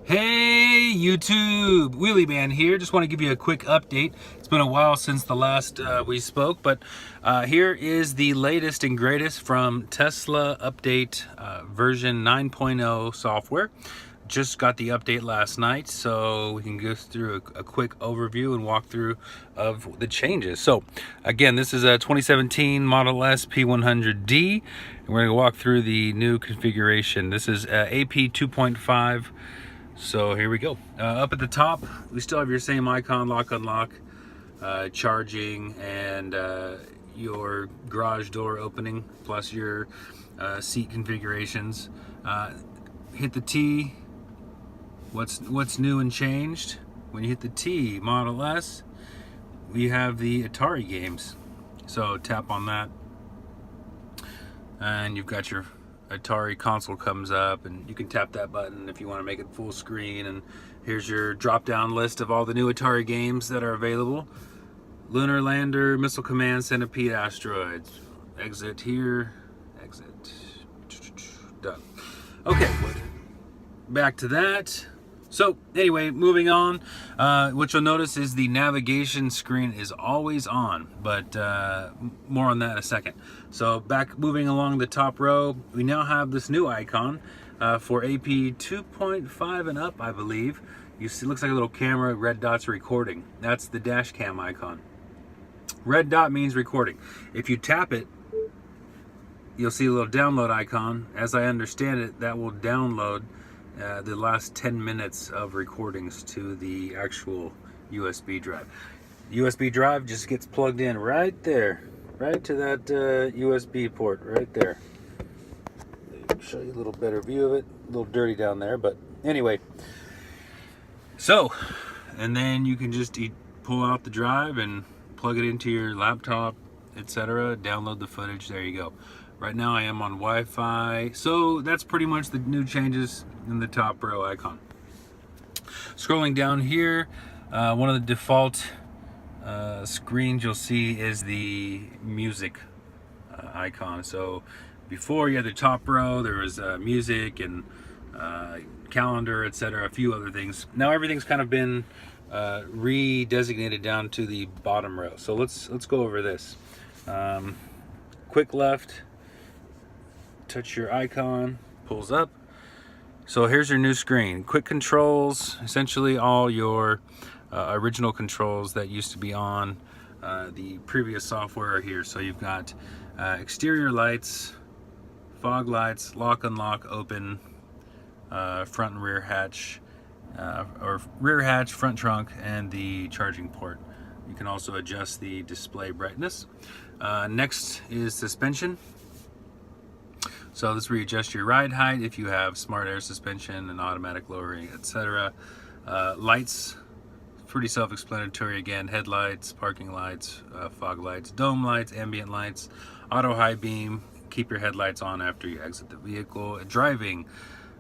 Hey YouTube, Wheelie Man here. Just want to give you a quick update. It's been a while since the last we spoke, but here is the latest and greatest from Tesla update version 9.0 software. Just got the update last night, so we can go through a quick overview and walkthrough of the changes. So again, this is a 2017 Model S P100D, and we're going to walk through the new configuration. This is AP 2.5. So here we go. Up at the top, we still have your same icon, lock, unlock, charging, and your garage door opening, plus your seat configurations. Hit the T. What's new and changed? When you hit the T, Model S, we have the Atari games. So tap on that, and you've got your Atari console comes up, and you can tap that button if you want to make it full screen. And here's your drop-down list of all the new Atari games that are available. Lunar Lander, Missile Command, Centipede, Asteroids. Exit here, exit. Done. Okay, back to that. So anyway, moving on, what you'll notice is the navigation screen is always on, but more on that in a second. So moving along the top row, we now have this new icon for AP 2.5 and up, I believe. You see, it looks like a little camera, red dot's recording. That's the dash cam icon. Red dot means recording. If you tap it, you'll see a little download icon. As I understand it, that will download the last 10 minutes of recordings to the actual USB drive. USB drive just gets plugged in right there, right to that USB port right there. Show you a little better view of it. A little dirty down there, but anyway. So, and then you can just pull out the drive and plug it into your laptop, etc. Download the footage. There you go. Right now I am on Wi-Fi, so that's pretty much the new changes in the top row icon. Scrolling down here, one of the default screens you'll see is the music icon. So before, you had the top row, there was music and calendar, etc., a few other things. Now everything's kind of been re-designated down to the bottom row. So let's go over this. Quick left, touch your icon, pulls up. So here's your new screen. Quick controls, essentially all your original controls that used to be on the previous software are here. So you've got exterior lights, fog lights, lock, unlock, open, front and rear hatch, or rear hatch, front trunk, and the charging port. You can also adjust the display brightness. Next is suspension. So this readjusts your ride height if you have smart air suspension and automatic lowering, etc. Lights, pretty self-explanatory again. Headlights, parking lights, fog lights, dome lights, ambient lights, auto high beam. Keep your headlights on after you exit the vehicle. Driving,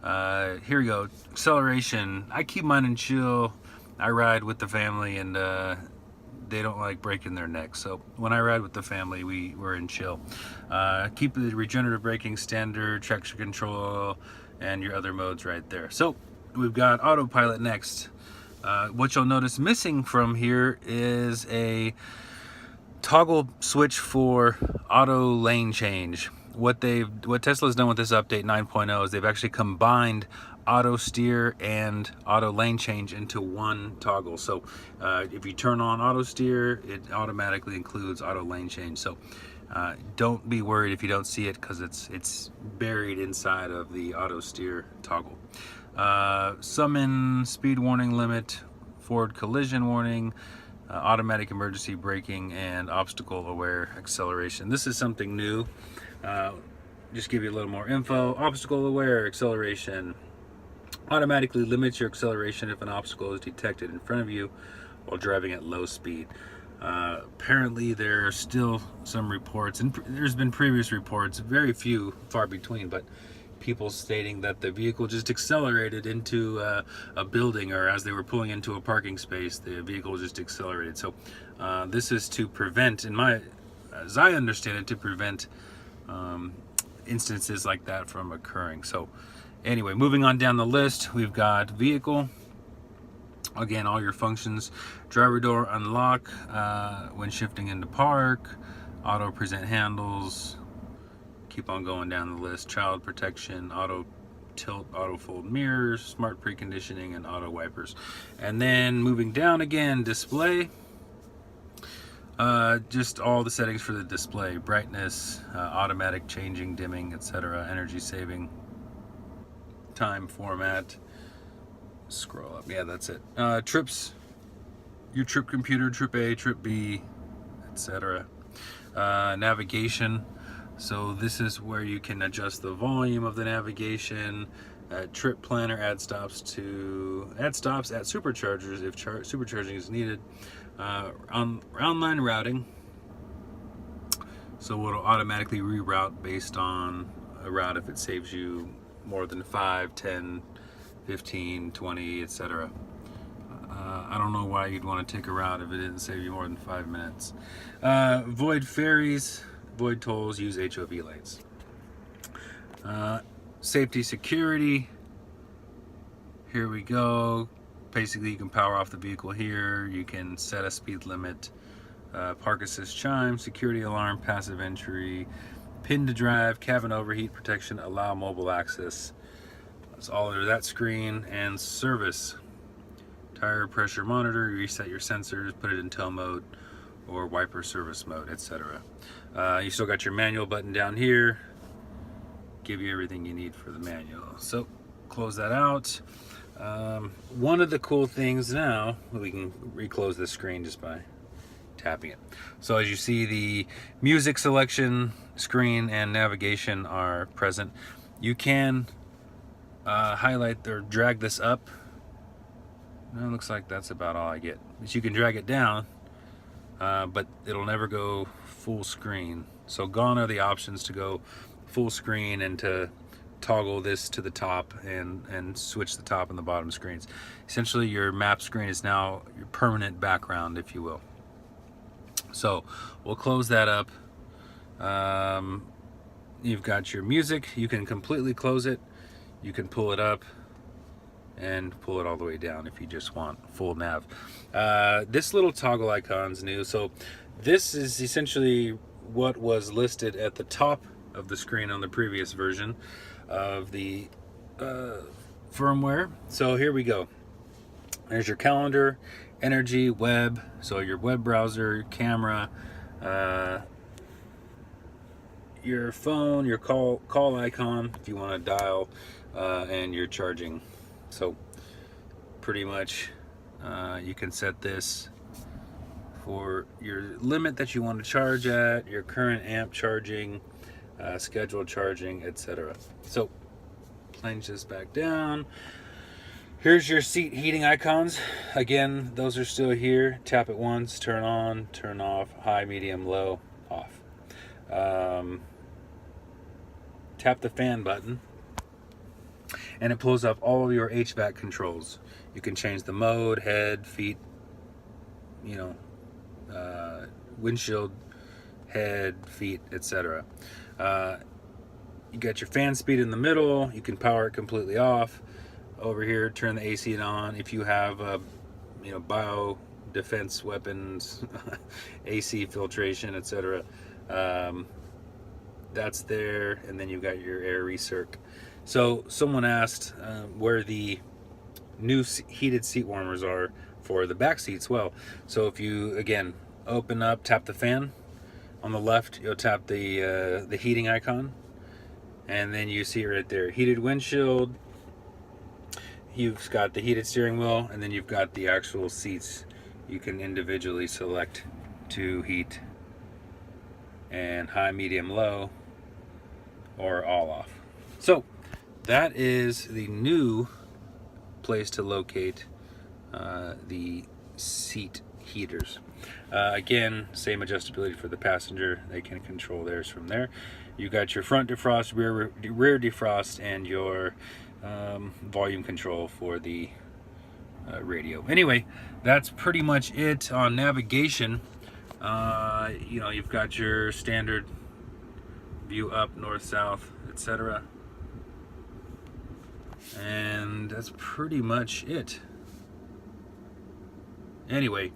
here we go. Acceleration, I keep mine in chill. I ride with the family, and they don't like breaking their necks. So when I ride with the family, we're in chill. Keep the regenerative braking standard, traction control, and your other modes right there. So we've got autopilot next. What you'll notice missing from here is a toggle switch for auto lane change. What Tesla's done with this update 9.0 is they've actually combined auto steer and auto lane change into one toggle. So if you turn on auto steer, it automatically includes auto lane change. So don't be worried if you don't see it, because it's buried inside of the auto steer toggle. Summon, speed warning limit, forward collision warning, automatic emergency braking, and obstacle aware acceleration. This is something new. Just give you a little more info. Obstacle aware acceleration automatically limits your acceleration if an obstacle is detected in front of you while driving at low speed. Apparently there are still some reports, and there's been previous reports, very few, far between, but people stating that the vehicle just accelerated into a building, or as they were pulling into a parking space, the vehicle just accelerated. So this is to prevent, as I understand it, to prevent instances like that from occurring. So Anyway, moving on down the list, we've got vehicle. Again, all your functions: driver door unlock, when shifting into park, auto present handles, keep on going down the list, child protection, auto tilt, auto fold mirrors, smart preconditioning, and auto wipers. And then moving down again, display. Just all the settings for the display: brightness, automatic changing, dimming, etc., energy saving, time format. Scroll up. Yeah, that's it. Trips, your trip computer, trip A, trip B, etc. Navigation. So this is where you can adjust the volume of the navigation. Trip planner, add stops at superchargers if supercharging is needed. Online routing. So it'll automatically reroute based on a route if it saves you more than 5, 10, 15, 20, etc. I don't know why you'd want to take a route if it didn't save you more than 5 minutes. Void ferries, void tolls, use HOV lanes. Safety security. Here we go. Basically, you can power off the vehicle here. You can set a speed limit. Park assist chime, security alarm, passive entry, pin to drive, cabin overheat protection, allow mobile access. That's all under that screen. And service. Tire pressure monitor, reset your sensors, put it in tow mode or wiper service mode, etc. You still got your manual button down here. Give you everything you need for the manual. So close that out. One of the cool things now, we can reclose the screen just by tapping it. So as you see, the music selection screen and navigation are present. You can highlight or drag this up. It looks like that's about all I get. But you can drag it down, but it'll never go full screen. So gone are the options to go full screen and to toggle this to the top and switch the top and the bottom screens. Essentially, your map screen is now your permanent background, if you will. So we'll close that up. You've got your music. You can completely close it. You can pull it up and pull it all the way down if you just want full nav. This little toggle icon's new. So this is essentially what was listed at the top of the screen on the previous version of the firmware. So here we go. There's your calendar, energy, web, so your web browser, camera, your phone, your call icon if you want to dial, and your charging. So pretty much you can set this for your limit that you want to charge at, your current amp charging, scheduled charging, etc. So plunge this back down. Here's your seat heating icons. Again, those are still here. Tap it once, turn on, turn off, high, medium, low, off. Tap the fan button and it pulls up all of your HVAC controls. You can change the mode, head, feet, windshield, head, feet, etc. You got your fan speed in the middle. You can power it completely off. Over here, turn the AC on. If you have, bio defense weapons, AC filtration, etc. That's there, and then you've got your air recirc. So someone asked where the new heated seat warmers are for the back seats. Well, so if you again open up, tap the fan on the left, you'll tap the heating icon, and then you see right there, heated windshield. You've got the heated steering wheel, and then you've got the actual seats. You can individually select to heat and high, medium, low, or all off. So that is the new place to locate the seat heaters. Again, same adjustability for the passenger. They can control theirs from there. You got your front defrost, rear defrost, and your volume control for the radio. Anyway, that's pretty much it on navigation. You've got your standard view up, north, south, etc. And that's pretty much it. Anyway,